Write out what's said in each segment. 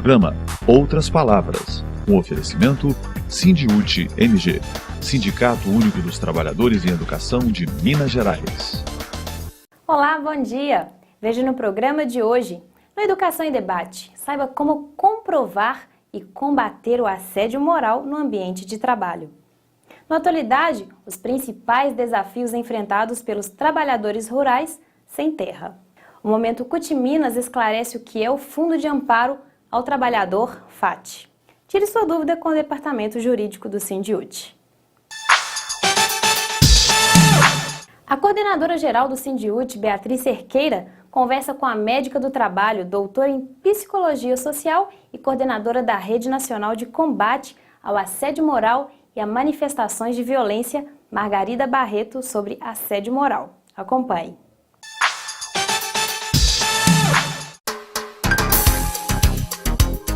programa Outras Palavras, um oferecimento Sindiúti MG, Sindicato Único dos Trabalhadores em Educação de Minas Gerais. Olá, bom dia! Veja no programa de hoje, no Educação em Debate, saiba como comprovar e combater o assédio moral no ambiente de trabalho. Na atualidade, os principais desafios enfrentados pelos trabalhadores rurais sem terra. O Momento CUT Minas esclarece o que é o Fundo de Amparo ao Trabalhador, FAT. Tire sua dúvida com o Departamento Jurídico do Sindiúti. A coordenadora-geral do Sindiúti, Beatriz Cerqueira, conversa com a médica do trabalho, doutora em Psicologia Social e coordenadora da Rede Nacional de Combate ao Assédio Moral e a Manifestações de Violência, Margarida Barreto, sobre assédio moral. Acompanhe.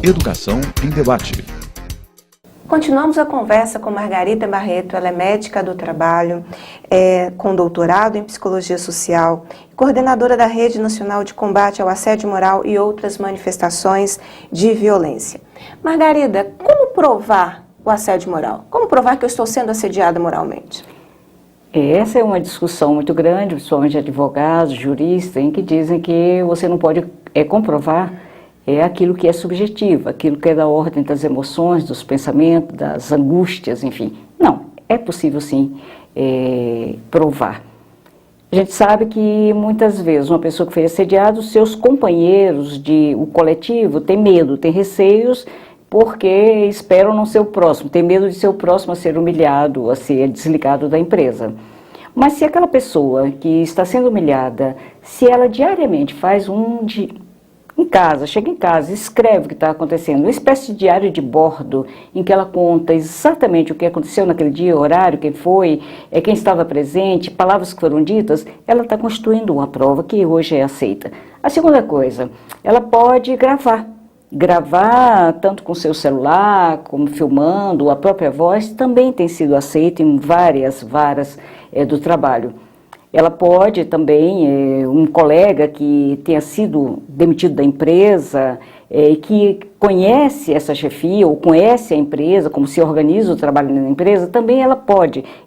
Educação em Debate. Continuamos a conversa com Margarida Barreto, ela é médica do trabalho, com doutorado em Psicologia Social, coordenadora da Rede Nacional de Combate ao Assédio Moral e outras manifestações de violência. Margarida, como provar o assédio moral? Como provar que eu estou sendo assediada moralmente? Essa é uma discussão muito grande, principalmente de advogados, juristas, em que dizem que você não pode comprovar aquilo que é subjetivo, aquilo que é da ordem das emoções, dos pensamentos, das angústias, enfim. Não, é possível sim provar. A gente sabe que muitas vezes uma pessoa que foi assediada, os seus companheiros o coletivo tem medo, tem receios, porque esperam não ser o próximo, tem medo de ser o próximo a ser humilhado, a ser desligado da empresa. Mas se aquela pessoa que está sendo humilhada, se ela diariamente faz em casa, chega em casa, escreve o que está acontecendo, uma espécie de diário de bordo, em que ela conta exatamente o que aconteceu naquele dia, o horário, quem foi, quem estava presente, palavras que foram ditas, ela está constituindo uma prova que hoje é aceita. A segunda coisa, ela pode gravar tanto com seu celular, como filmando, a própria voz também tem sido aceita em várias varas do trabalho. Ela pode também, um colega que tenha sido demitido da empresa, que conhece essa chefia ou conhece a empresa, como se organiza o trabalho na empresa, também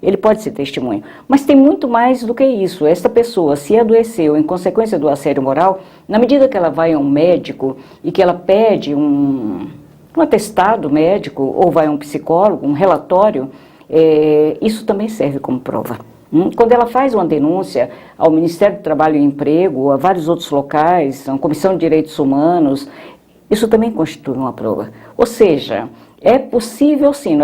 ele pode ser testemunho. Mas tem muito mais do que isso. Esta pessoa, se adoeceu em consequência do assédio moral, na medida que ela vai a um médico e que ela pede um atestado médico ou vai a um psicólogo, um relatório, isso também serve como prova. Quando ela faz uma denúncia ao Ministério do Trabalho e Emprego, a vários outros locais, a Comissão de Direitos Humanos, isso também constitui uma prova. Ou seja, é possível sim,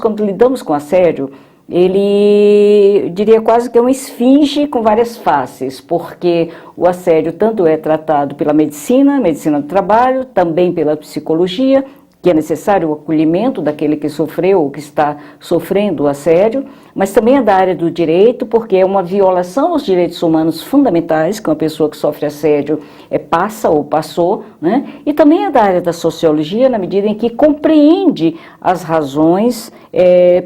quando lidamos com assédio, ele diria quase que é uma esfinge com várias faces, porque o assédio tanto é tratado pela medicina do trabalho, também pela psicologia, que é necessário o acolhimento daquele que sofreu ou que está sofrendo o assédio, mas também é da área do direito, porque é uma violação aos direitos humanos fundamentais que uma pessoa que sofre assédio passa ou passou, né? E também é da área da sociologia, na medida em que compreende as razões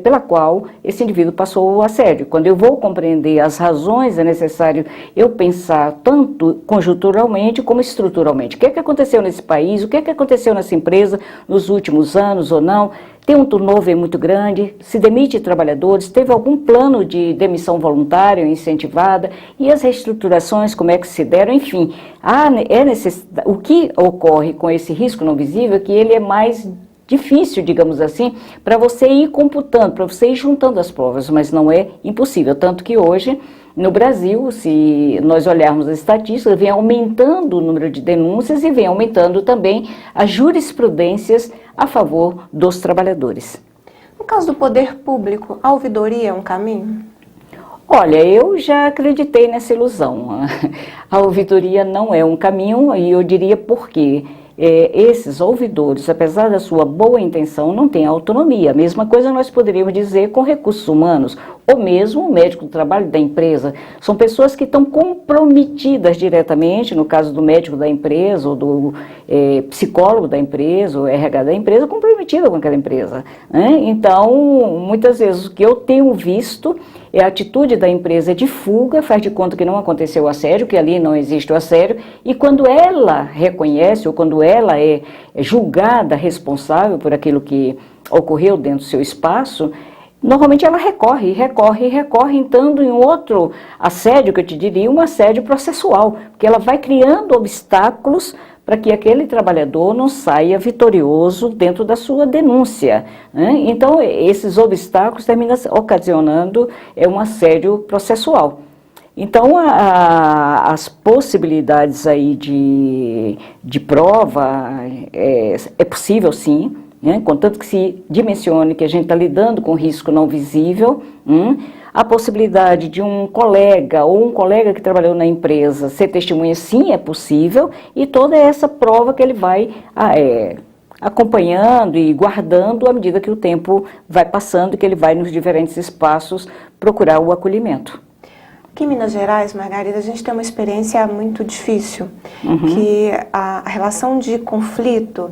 pela qual esse indivíduo passou o assédio. Quando eu vou compreender as razões, é necessário eu pensar tanto conjunturalmente como estruturalmente. O que é que aconteceu nesse país, o que é que aconteceu nessa empresa nos últimos anos ou não? Tem um turnover muito grande, se demite trabalhadores, teve algum plano de demissão voluntária ou incentivada, e as reestruturações, como é que se deram, enfim. O que ocorre com esse risco não visível é que ele é mais difícil, digamos assim, para você ir computando, para você ir juntando as provas, mas não é impossível, tanto que hoje, no Brasil, se nós olharmos as estatísticas, vem aumentando o número de denúncias e vem aumentando também as jurisprudências a favor dos trabalhadores. No caso do poder público, a ouvidoria é um caminho? Olha, eu já acreditei nessa ilusão. A ouvidoria não é um caminho, e eu diria por quê. Esses ouvidores, apesar da sua boa intenção, não têm autonomia. A mesma coisa nós poderíamos dizer com recursos humanos, ou mesmo o médico do trabalho da empresa. São pessoas que estão comprometidas diretamente, no caso do médico da empresa, ou do psicólogo da empresa, ou RH da empresa, comprometida com aquela empresa, né? Então, muitas vezes o que eu tenho visto é a atitude da empresa de fuga, faz de conta que não aconteceu o assédio, que ali não existe o assédio, e quando ela reconhece ou quando ela é julgada responsável por aquilo que ocorreu dentro do seu espaço, normalmente ela recorre, entrando em outro assédio, que eu te diria, um assédio processual, porque ela vai criando obstáculos para que aquele trabalhador não saia vitorioso dentro da sua denúncia, né? Então, esses obstáculos terminam ocasionando um assédio processual. Então, as possibilidades aí de prova é possível, sim, né? Contanto que se dimensione que a gente está lidando com risco não visível, a possibilidade de um colega ou um colega que trabalhou na empresa ser testemunha, sim, é possível, e toda essa prova que ele vai acompanhando e guardando à medida que o tempo vai passando e que ele vai nos diferentes espaços procurar o acolhimento. Aqui em Minas Gerais, Margarida, a gente tem uma experiência muito difícil, que a relação de conflito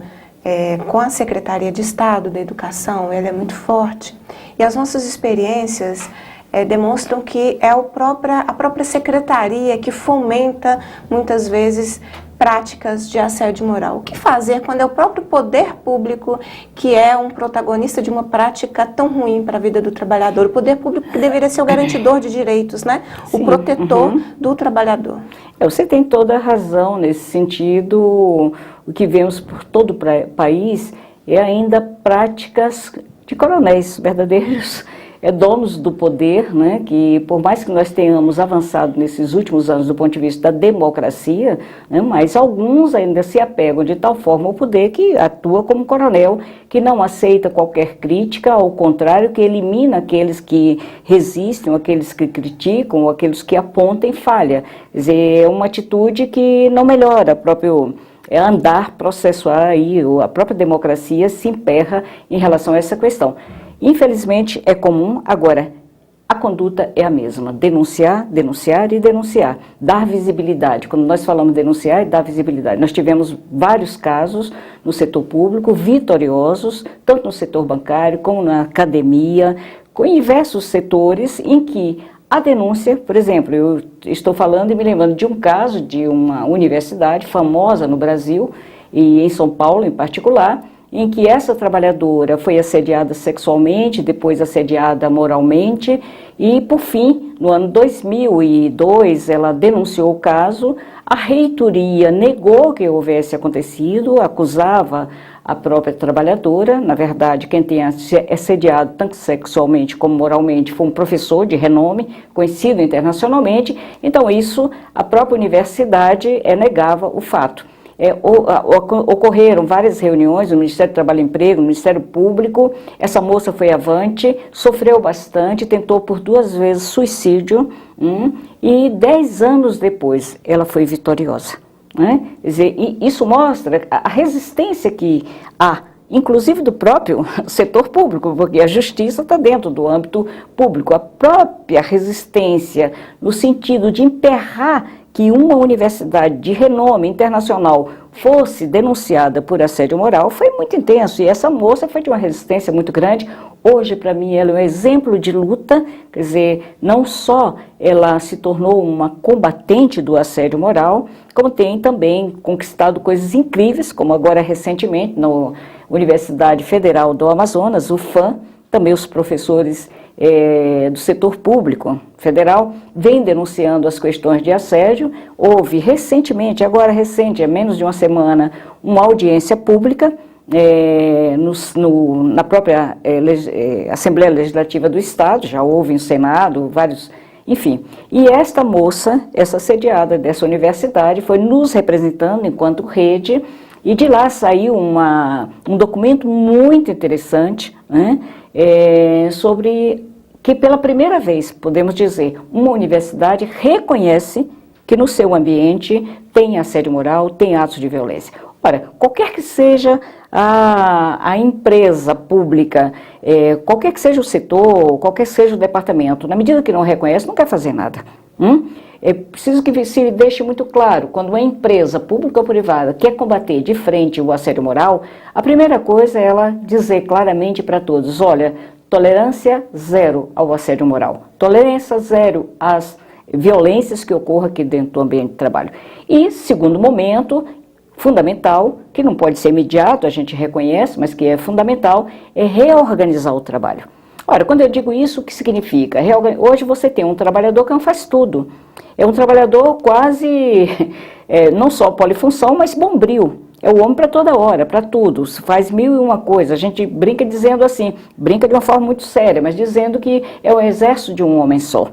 com a Secretaria de Estado da Educação, ela é muito forte, e as nossas experiências demonstram que é a própria secretaria que fomenta, muitas vezes, práticas de assédio moral. O que fazer quando é o próprio poder público que é um protagonista de uma prática tão ruim para a vida do trabalhador? O poder público que deveria ser o garantidor de direitos, né? Sim. O protetor do trabalhador. Você tem toda a razão nesse sentido. O que vemos por todo o país é ainda práticas de coronéis verdadeiros, donos do poder, né, que por mais que nós tenhamos avançado nesses últimos anos do ponto de vista da democracia, né, mas alguns ainda se apegam de tal forma ao poder que atua como coronel, que não aceita qualquer crítica, ao contrário, que elimina aqueles que resistem, aqueles que criticam, aqueles que apontam falha. Quer dizer, é uma atitude que não melhora andar processual aí, a própria democracia se emperra em relação a essa questão. Infelizmente é comum, agora a conduta é a mesma, denunciar, denunciar e denunciar, dar visibilidade. Quando nós falamos denunciar e dar visibilidade, nós tivemos vários casos no setor público vitoriosos, tanto no setor bancário como na academia, com diversos setores em que a denúncia, por exemplo, eu estou falando e me lembrando de um caso de uma universidade famosa no Brasil e em São Paulo em particular, em que essa trabalhadora foi assediada sexualmente, depois assediada moralmente e, por fim, no ano 2002, ela denunciou o caso, a reitoria negou que houvesse acontecido, acusava a própria trabalhadora, na verdade, quem tenha assediado tanto sexualmente como moralmente foi um professor de renome, conhecido internacionalmente, então isso, a própria universidade negava o fato. Ocorreram várias reuniões no Ministério do Trabalho e Emprego, no Ministério Público, essa moça foi avante, sofreu bastante, tentou por 2 vezes suicídio, e 10 anos depois ela foi vitoriosa, né? Quer dizer, isso mostra a resistência que há, inclusive do próprio setor público, porque a justiça está dentro do âmbito público, a própria resistência no sentido de emperrar que uma universidade de renome internacional fosse denunciada por assédio moral foi muito intenso, e essa moça foi de uma resistência muito grande. Hoje, para mim, ela é um exemplo de luta, quer dizer, não só ela se tornou uma combatente do assédio moral, como tem também conquistado coisas incríveis, como agora recentemente na Universidade Federal do Amazonas, UFAM, também os professores do setor público federal vem denunciando as questões de assédio. Houve recentemente, agora recente, há menos de uma semana, uma audiência pública na própria Assembleia Legislativa do Estado, já houve no Senado, vários, enfim. E esta moça, essa assediada dessa universidade, foi nos representando enquanto rede, e de lá saiu um documento muito interessante, né, sobre que pela primeira vez, podemos dizer, uma universidade reconhece que no seu ambiente tem assédio moral, tem atos de violência. Ora, qualquer que seja a empresa pública, qualquer que seja o setor, qualquer que seja o departamento, na medida que não reconhece, não quer fazer nada. É preciso que se deixe muito claro, quando uma empresa pública ou privada quer combater de frente o assédio moral, a primeira coisa é ela dizer claramente para todos, olha, tolerância zero ao assédio moral. tolerância zero às violências que ocorram aqui dentro do ambiente de trabalho. E, segundo momento, fundamental, que não pode ser imediato, a gente reconhece, mas que é fundamental, é reorganizar o trabalho. Ora, quando eu digo isso, o que significa? Hoje você tem um trabalhador que não faz tudo. É um trabalhador quase, não só polifunção, mas bombril. É o homem para toda hora, para tudo, faz 1001 coisas. A gente brinca dizendo assim, brinca de uma forma muito séria, mas dizendo que é o exército de um homem só.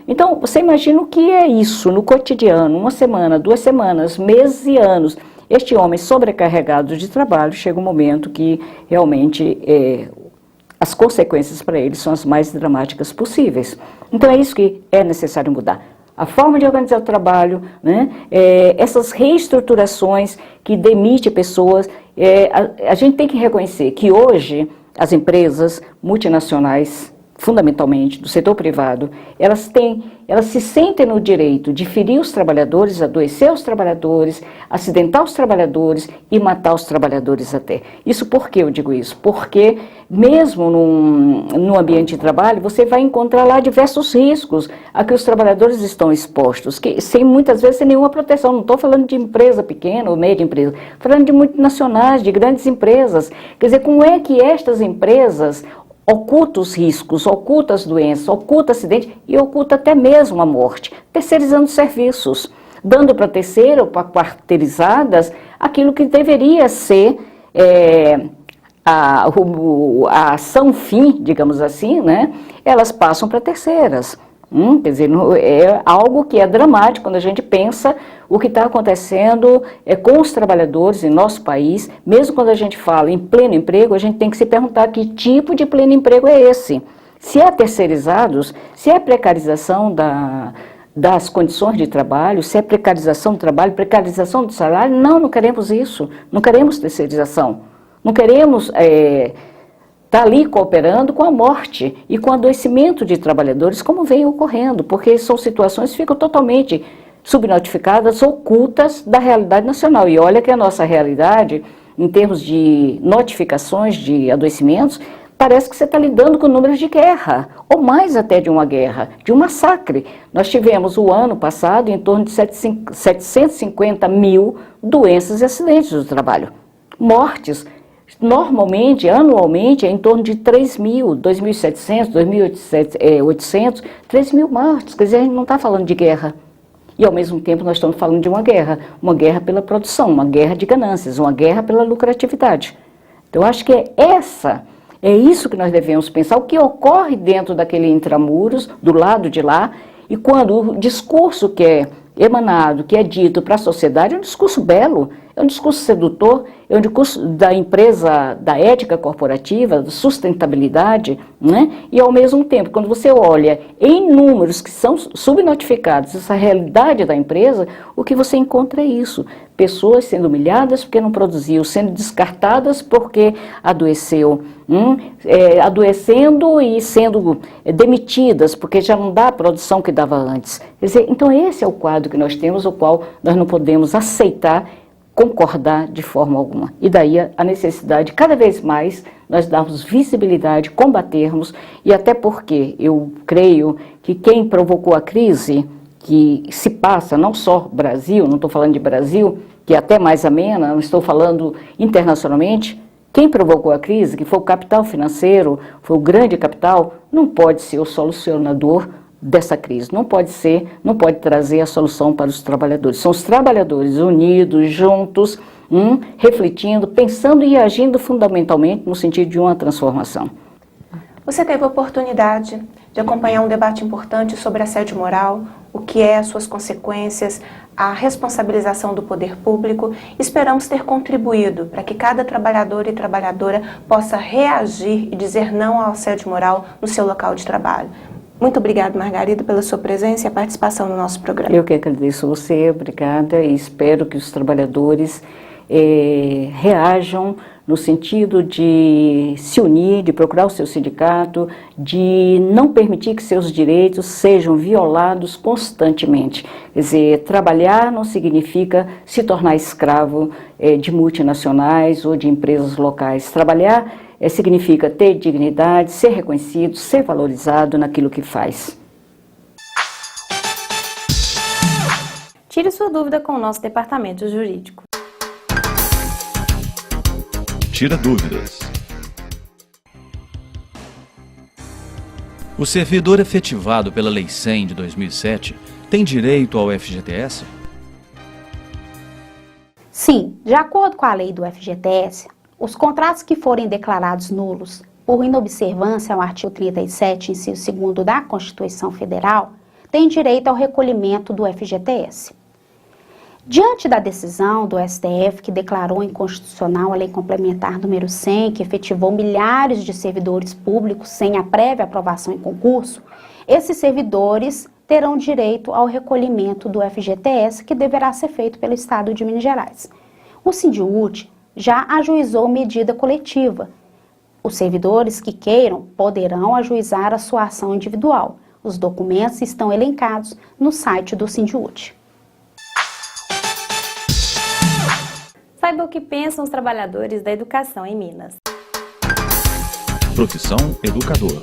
Então, você imagina o que é isso no cotidiano, uma semana, 2 semanas, meses e anos. Este homem sobrecarregado de trabalho, chega um momento que realmente as consequências para ele são as mais dramáticas possíveis. Então, é isso que é necessário mudar. A forma de organizar o trabalho, né? Essas reestruturações que demitem pessoas, a gente tem que reconhecer que hoje as empresas multinacionais, fundamentalmente do setor privado, elas se sentem no direito de ferir os trabalhadores, adoecer os trabalhadores, acidentar os trabalhadores e matar os trabalhadores até. Isso por que eu digo isso? Porque mesmo no ambiente de trabalho, você vai encontrar lá diversos riscos a que os trabalhadores estão expostos, que muitas vezes sem nenhuma proteção. Não estou falando de empresa pequena ou média empresa, falando de multinacionais, de grandes empresas. Quer dizer, como é que estas empresas oculta os riscos, oculta as doenças, oculta acidentes e oculta até mesmo a morte, terceirizando serviços, dando para terceiro ou para quarteirizadas aquilo que deveria ser a ação fim, digamos assim, né? Elas passam para terceiras. Quer dizer, é algo que é dramático quando a gente pensa o que está acontecendo com os trabalhadores em nosso país. Mesmo quando a gente fala em pleno emprego, a gente tem que se perguntar que tipo de pleno emprego é esse. Se é terceirizados, se é precarização das condições de trabalho, se é precarização do trabalho, precarização do salário, não queremos isso, não queremos terceirização, não queremos está ali cooperando com a morte e com o adoecimento de trabalhadores, como vem ocorrendo, porque são situações que ficam totalmente subnotificadas, ocultas da realidade nacional. E olha que a nossa realidade, em termos de notificações de adoecimentos, parece que você está lidando com números de guerra, ou mais até de uma guerra, de um massacre. Nós tivemos o ano passado em torno de 750 mil doenças e acidentes do trabalho, mortes. Normalmente, anualmente, é em torno de 3 mil, 2.700, 2.800, 3 mil mortes. Quer dizer, a gente não está falando de guerra. E, ao mesmo tempo, nós estamos falando de uma guerra pela produção, uma guerra de ganâncias, uma guerra pela lucratividade. Então, eu acho que é isso que nós devemos pensar, o que ocorre dentro daquele intramuros, do lado de lá, e quando o discurso que é emanado, que é dito para a sociedade, é um discurso belo, é um discurso sedutor, é um discurso da empresa, da ética corporativa, da sustentabilidade, né? E ao mesmo tempo, quando você olha em números que são subnotificados, essa realidade da empresa, o que você encontra é isso, pessoas sendo humilhadas porque não produziu, sendo descartadas porque adoeceu, adoecendo e sendo demitidas porque já não dá a produção que dava antes. Quer dizer, então esse é o quadro que nós temos, o qual nós não podemos aceitar, concordar de forma alguma. E daí a necessidade, cada vez mais, nós darmos visibilidade, combatermos, e até porque eu creio que quem provocou a crise, que se passa, não só Brasil, não estou falando de Brasil, que é até mais amena, não estou falando internacionalmente, quem provocou a crise, que foi o capital financeiro, foi o grande capital, não pode ser o solucionador dessa crise, não pode trazer a solução para os trabalhadores. São os trabalhadores unidos, juntos, refletindo, pensando e agindo fundamentalmente no sentido de uma transformação. Você teve a oportunidade de acompanhar um debate importante sobre assédio moral, o que é, as suas consequências, a responsabilização do poder público. Esperamos ter contribuído para que cada trabalhador e trabalhadora possa reagir e dizer não ao assédio moral no seu local de trabalho. Muito obrigada, Margarida, pela sua presença e a participação no nosso programa. Eu que agradeço você, obrigada, e espero que os trabalhadores reajam no sentido de se unir, de procurar o seu sindicato, de não permitir que seus direitos sejam violados constantemente. Quer dizer, trabalhar não significa se tornar escravo de multinacionais ou de empresas locais. Trabalhar significa ter dignidade, ser reconhecido, ser valorizado naquilo que faz. Tire sua dúvida com o nosso departamento jurídico. Tira dúvidas. O servidor efetivado pela Lei 100 de 2007 tem direito ao FGTS? Sim, de acordo com a lei do FGTS, os contratos que forem declarados nulos por inobservância ao artigo 37, inciso 2º da Constituição Federal, têm direito ao recolhimento do FGTS. Diante da decisão do STF, que declarou inconstitucional a Lei Complementar número 100, que efetivou milhares de servidores públicos sem a prévia aprovação em concurso, esses servidores terão direito ao recolhimento do FGTS, que deverá ser feito pelo Estado de Minas Gerais. O Sindiúte já ajuizou medida coletiva. Os servidores que queiram poderão ajuizar a sua ação individual. Os documentos estão elencados no site do Sindiúte. Saiba o que pensam os trabalhadores da educação em Minas. Profissão educador.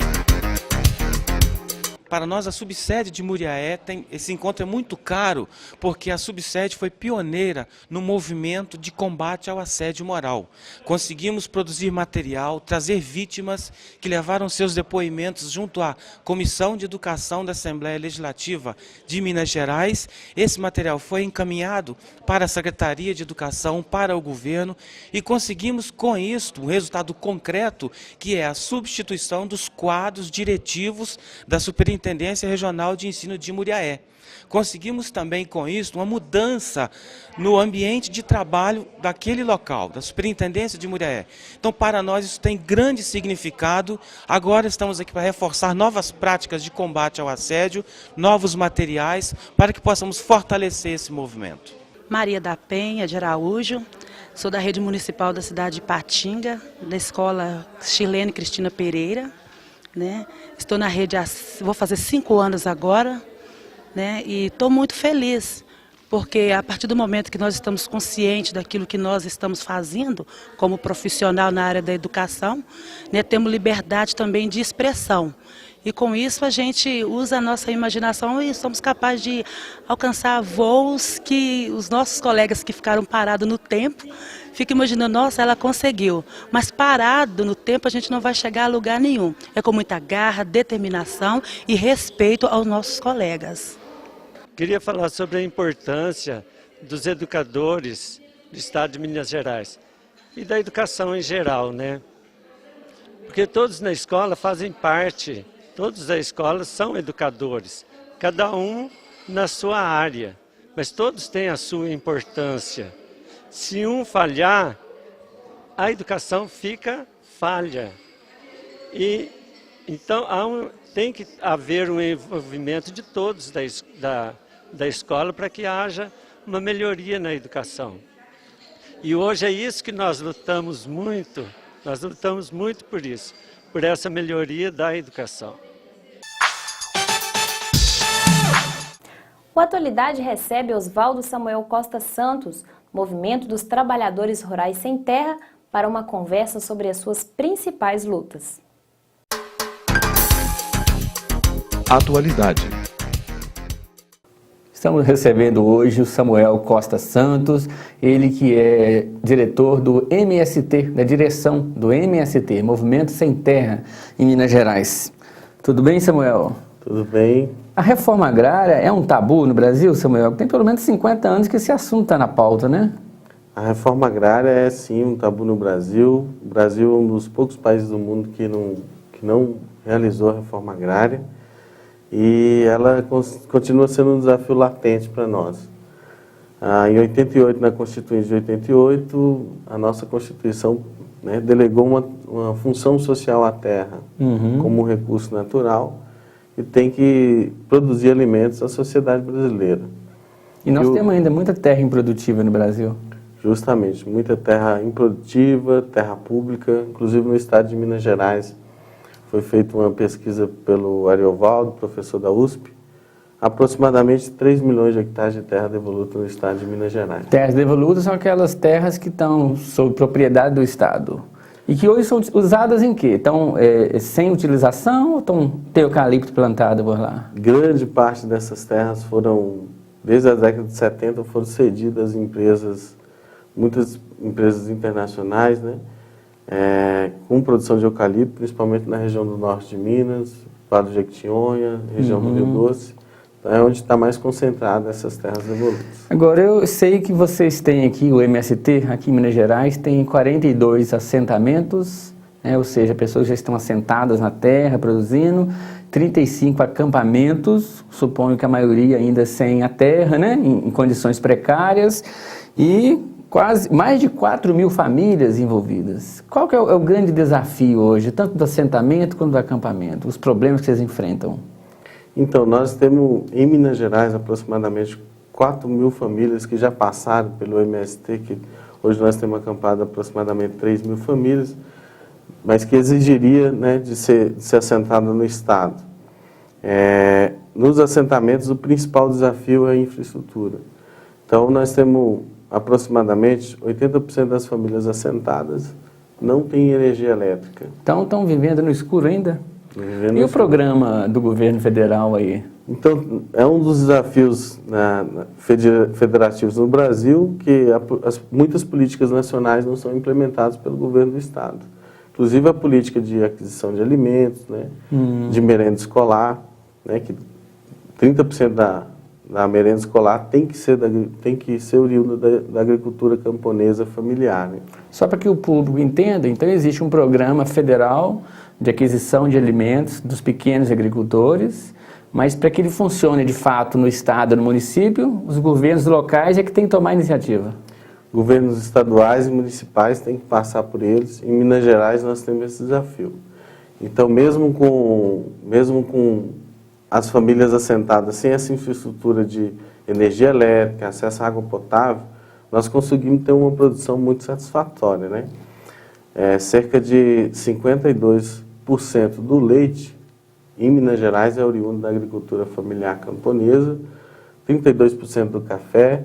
Para nós, a subsede de Muriaé, esse encontro é muito caro, porque a subsede foi pioneira no movimento de combate ao assédio moral. Conseguimos produzir material, trazer vítimas que levaram seus depoimentos junto à Comissão de Educação da Assembleia Legislativa de Minas Gerais. Esse material foi encaminhado para a Secretaria de Educação, para o governo, e conseguimos com isso um resultado concreto, que é a substituição dos quadros diretivos da Superintendência Regional de Ensino de Muriaé. Conseguimos também com isso uma mudança no ambiente de trabalho daquele local, da Superintendência de Muriaé. Então, para nós isso tem grande significado. Agora estamos aqui para reforçar novas práticas de combate ao assédio, novos materiais, para que possamos fortalecer esse movimento. Maria da Penha de Araújo, sou da rede municipal da cidade de Patinga, da escola Chilene Cristina Pereira. Estou na rede, vou fazer 5 anos agora, e estou muito feliz, porque a partir do momento que nós estamos conscientes daquilo que nós estamos fazendo como profissional na área da educação, temos liberdade também de expressão. E com isso a gente usa a nossa imaginação e somos capazes de alcançar voos que os nossos colegas que ficaram parados no tempo ficam imaginando, nossa, ela conseguiu. Mas parado no tempo a gente não vai chegar a lugar nenhum. É com muita garra, determinação e respeito aos nossos colegas. Queria falar sobre a importância dos educadores do Estado de Minas Gerais e da educação em geral, Porque todos na escola fazem parte. Todos da escola são educadores, cada um na sua área, mas todos têm a sua importância. Se um falhar, a educação fica falha. E então tem que haver um envolvimento de todos da escola para que haja uma melhoria na educação. E hoje é isso que nós lutamos muito por isso, por essa melhoria da educação. O Atualidade recebe Oswaldo Samuel Costa Santos, Movimento dos Trabalhadores Rurais Sem Terra, para uma conversa sobre as suas principais lutas. Atualidade. Estamos recebendo hoje o Samuel Costa Santos, ele que é diretor do MST, da direção do MST, Movimento Sem Terra, em Minas Gerais. Tudo bem, Samuel? Tudo bem. A reforma agrária é um tabu no Brasil, Samuel? Tem pelo menos 50 anos que esse assunto está na pauta, né? A reforma agrária é sim um tabu no Brasil. O Brasil é um dos poucos países do mundo que não realizou a reforma agrária. E ela continua sendo um desafio latente para nós. Em 88, na Constituinte de 88, a nossa Constituição delegou uma função social à terra como um recurso natural e tem que produzir alimentos à sociedade brasileira. E nós temos ainda muita terra improdutiva no Brasil. Justamente, muita terra improdutiva, terra pública, inclusive no estado de Minas Gerais. Foi feita uma pesquisa pelo Ariovaldo, professor da USP, aproximadamente 3 milhões de hectares de terra devoluta no estado de Minas Gerais. Terras devolutas são aquelas terras que estão sob propriedade do Estado. E que hoje são usadas em quê? Estão sem utilização ou tem eucalipto plantado por lá? Grande parte dessas terras foram, desde a década de 70, foram cedidas a empresas, muitas empresas internacionais, né? Com produção de eucalipto, principalmente na região do norte de Minas, Vale do Jequitinhonha, região do Rio Doce. É onde está mais concentrada essas terras evolutas. Agora, eu sei que vocês têm aqui, o MST, aqui em Minas Gerais, tem 42 assentamentos, né, ou seja, pessoas já estão assentadas na terra, produzindo, 35 acampamentos, suponho que a maioria ainda sem a terra, né, em condições precárias, e quase mais de 4.000 famílias envolvidas. Qual que é o grande desafio hoje, tanto do assentamento quanto do acampamento, os problemas que vocês enfrentam? Então, nós temos em Minas Gerais aproximadamente 4.000 famílias que já passaram pelo MST, que hoje nós temos acampado aproximadamente 3.000 famílias, mas que exigiria, né, de ser assentada no Estado. Nos assentamentos, o principal desafio é a infraestrutura. Então, nós temos aproximadamente 80% das famílias assentadas não têm energia elétrica. Então, estão vivendo no escuro ainda? E o programa do governo federal aí? Então, é um dos desafios federativos no Brasil que muitas políticas nacionais não são implementadas pelo governo do Estado. Inclusive a política de aquisição de alimentos, né, de merenda escolar, né, que 30% da merenda escolar tem que ser oriunda da agricultura camponesa familiar. Né? Só para que o público entenda, então existe um programa federal de aquisição de alimentos dos pequenos agricultores, mas para que ele funcione de fato no estado, no município, os governos locais é que tem que tomar a iniciativa. Governos estaduais e municipais têm que passar por eles. Em Minas Gerais nós temos esse desafio. Então, mesmo com as famílias assentadas sem essa infraestrutura de energia elétrica, acesso à água potável, nós conseguimos ter uma produção muito satisfatória, né? Cerca de 52% do leite em Minas Gerais é oriundo da agricultura familiar camponesa, 32% do café,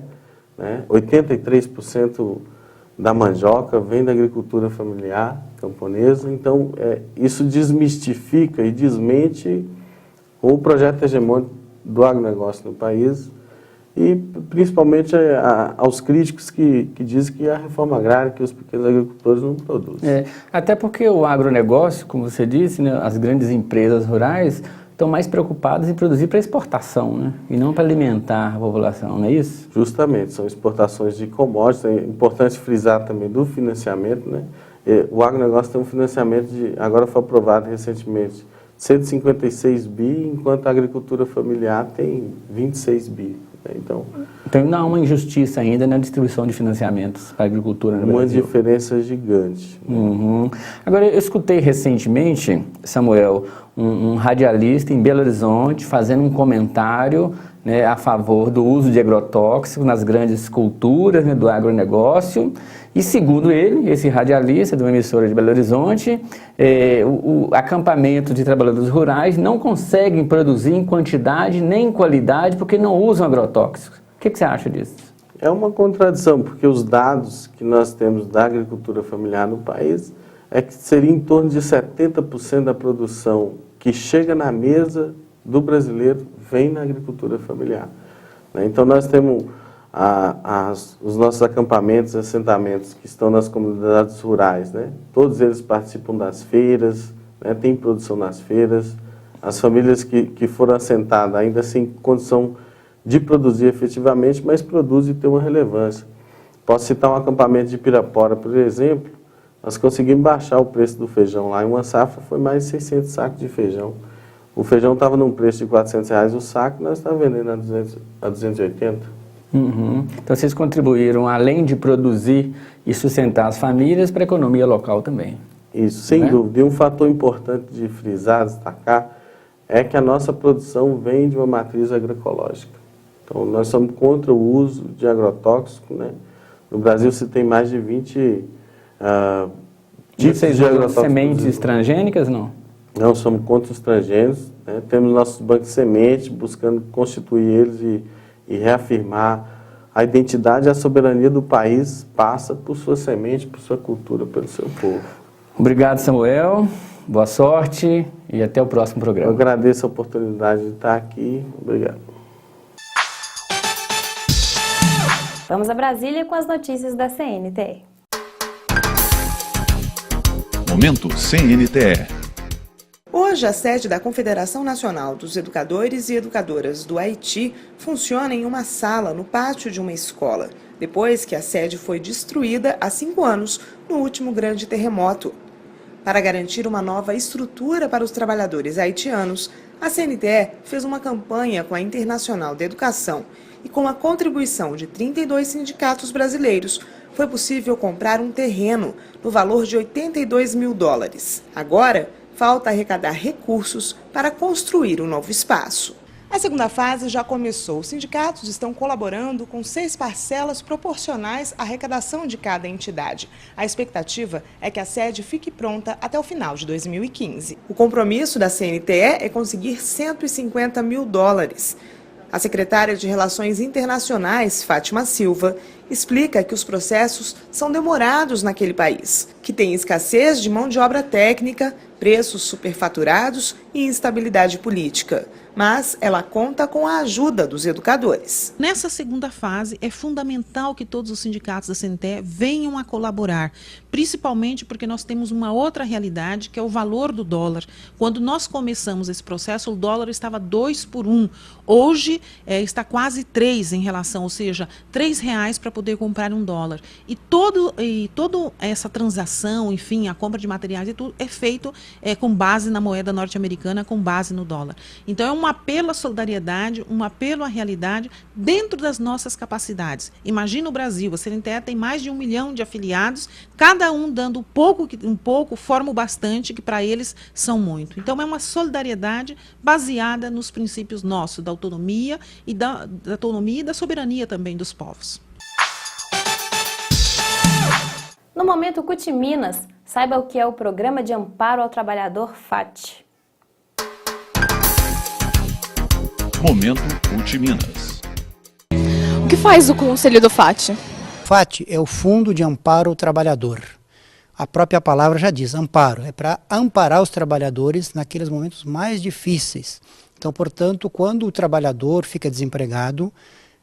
né? 83% da mandioca vem da agricultura familiar camponesa. Então, isso desmistifica e desmente o projeto hegemônico do agronegócio no país e principalmente aos críticos que dizem que a reforma agrária, que os pequenos agricultores não produzem. Até porque o agronegócio, como você disse, né, as grandes empresas rurais estão mais preocupadas em produzir para exportação, né, e não para alimentar a população, não é isso? Justamente, são exportações de commodities. É importante frisar também do financiamento, né? O agronegócio tem um financiamento agora foi aprovado recentemente, 156 bi, enquanto a agricultura familiar tem 26 bi. Então não há uma injustiça ainda na distribuição de financiamentos para a agricultura no Brasil. Uma diferença gigante. Agora, eu escutei recentemente, Samuel, um radialista em Belo Horizonte fazendo um comentário, né, a favor do uso de agrotóxicos nas grandes culturas, né, do agronegócio. E segundo ele, esse radialista de uma emissora de Belo Horizonte, o acampamento de trabalhadores rurais não conseguem produzir em quantidade nem em qualidade porque não usam agrotóxicos. O que você acha disso? É uma contradição, porque os dados que nós temos da agricultura familiar no país é que seria em torno de 70% da produção que chega na mesa do brasileiro vem na agricultura familiar. Então nós temos os nossos acampamentos, assentamentos que estão nas comunidades rurais, né? Todos eles participam das feiras, né? Tem produção nas feiras. As famílias que foram assentadas ainda sem condição de produzir efetivamente, mas produzem e têm uma relevância. Posso citar um acampamento de Pirapora, por exemplo. Nós conseguimos baixar o preço do feijão lá. Em uma safra foi mais de 600 sacos de feijão. O feijão estava num preço de R$400 o saco, nós estamos vendendo a 280. Então vocês contribuíram, além de produzir e sustentar as famílias, para a economia local também. Isso, sem dúvida. E um fator importante de frisar, destacar, é que a nossa produção vem de uma matriz agroecológica. Então nós somos contra o uso de agrotóxico, né? No Brasil se tem mais de 20 tipos de agrotóxicos. Sementes transgênicas, não? Não, somos contra os transgênicos, né? Temos nossos bancos de semente, buscando constituir eles e reafirmar a identidade e a soberania do país passa por sua semente, por sua cultura, pelo seu povo. Obrigado, Samuel. Boa sorte e até o próximo programa. Eu agradeço a oportunidade de estar aqui. Obrigado. Vamos a Brasília com as notícias da CNTE. Momento CNTE. Hoje, a sede da Confederação Nacional dos Educadores e Educadoras do Haiti funciona em uma sala no pátio de uma escola, depois que a sede foi destruída há 5 anos no último grande terremoto. Para garantir uma nova estrutura para os trabalhadores haitianos, a CNTE fez uma campanha com a Internacional da Educação e com a contribuição de 32 sindicatos brasileiros, foi possível comprar um terreno no valor de $82 mil. Agora, falta arrecadar recursos para construir um novo espaço. A segunda fase já começou. Os sindicatos estão colaborando com 6 parcelas proporcionais à arrecadação de cada entidade. A expectativa é que a sede fique pronta até o final de 2015. O compromisso da CNTE é conseguir $150 mil. A secretária de Relações Internacionais, Fátima Silva, explica que os processos são demorados naquele país, que tem escassez de mão de obra técnica, preços superfaturados e instabilidade política. Mas ela conta com a ajuda dos educadores. Nessa segunda fase, é fundamental que todos os sindicatos da CNTE venham a colaborar, principalmente porque nós temos uma outra realidade, que é o valor do dólar. Quando nós começamos esse processo, o dólar estava 2 por 1. Hoje está quase 3 em relação, ou seja, R$3 para poder comprar um dólar. E toda essa transação, enfim, a compra de materiais e tudo, é feito com base na moeda norte-americana, com base no dólar. Então, é um apelo à solidariedade, um apelo à realidade dentro das nossas capacidades. Imagina o Brasil, a CNTE tem mais de 1 milhão de afiliados, cada um dando um pouco, forma o bastante, que para eles são muito. Então, é uma solidariedade baseada nos princípios nossos, da autonomia e da autonomia e da soberania também dos povos. No Momento CUT Minas, saiba o que é o Programa de Amparo ao Trabalhador FAT. Momento CUT Minas. O que faz o Conselho do FAT? FAT é o Fundo de Amparo ao Trabalhador. A própria palavra já diz, amparo. É para amparar os trabalhadores naqueles momentos mais difíceis. Então, portanto, quando o trabalhador fica desempregado,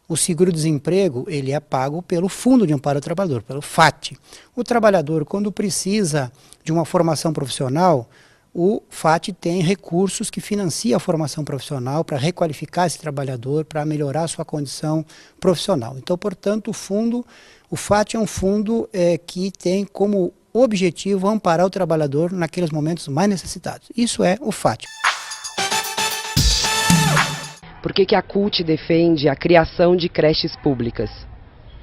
o seguro-desemprego ele é pago pelo Fundo de Amparo ao Trabalhador, pelo FAT. O trabalhador, quando precisa de uma formação profissional, o FAT tem recursos que financiam a formação profissional para requalificar esse trabalhador, para melhorar a sua condição profissional. Então, portanto, o FAT é um fundo que tem como objetivo amparar o trabalhador naqueles momentos mais necessitados. Isso é o FAT. Por que a CUT defende a criação de creches públicas?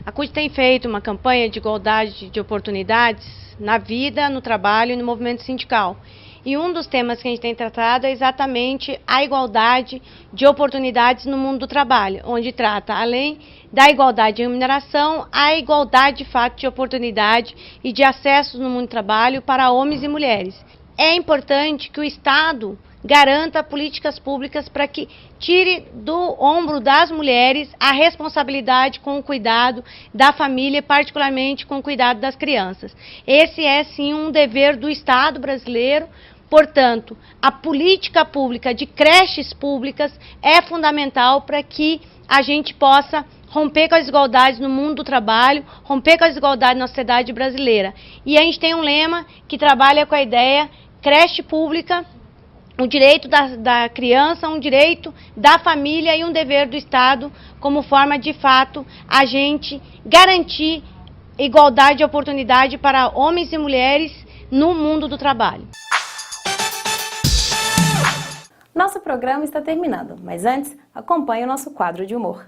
A CUT tem feito uma campanha de igualdade de oportunidades na vida, no trabalho e no movimento sindical. E um dos temas que a gente tem tratado é exatamente a igualdade de oportunidades no mundo do trabalho, onde trata, além da igualdade de remuneração, a igualdade de fato de oportunidade e de acessos no mundo do trabalho para homens e mulheres. É importante que o Estado garanta políticas públicas para que tire do ombro das mulheres a responsabilidade com o cuidado da família, particularmente com o cuidado das crianças. Esse é, sim, um dever do Estado brasileiro. Portanto, a política pública de creches públicas é fundamental para que a gente possa romper com as desigualdades no mundo do trabalho, romper com as desigualdades na sociedade brasileira. E a gente tem um lema que trabalha com a ideia creche pública, um direito da criança, um direito da família e um dever do Estado, como forma de fato a gente garantir igualdade de oportunidade para homens e mulheres no mundo do trabalho. Nosso programa está terminando, mas antes, acompanhe o nosso quadro de humor.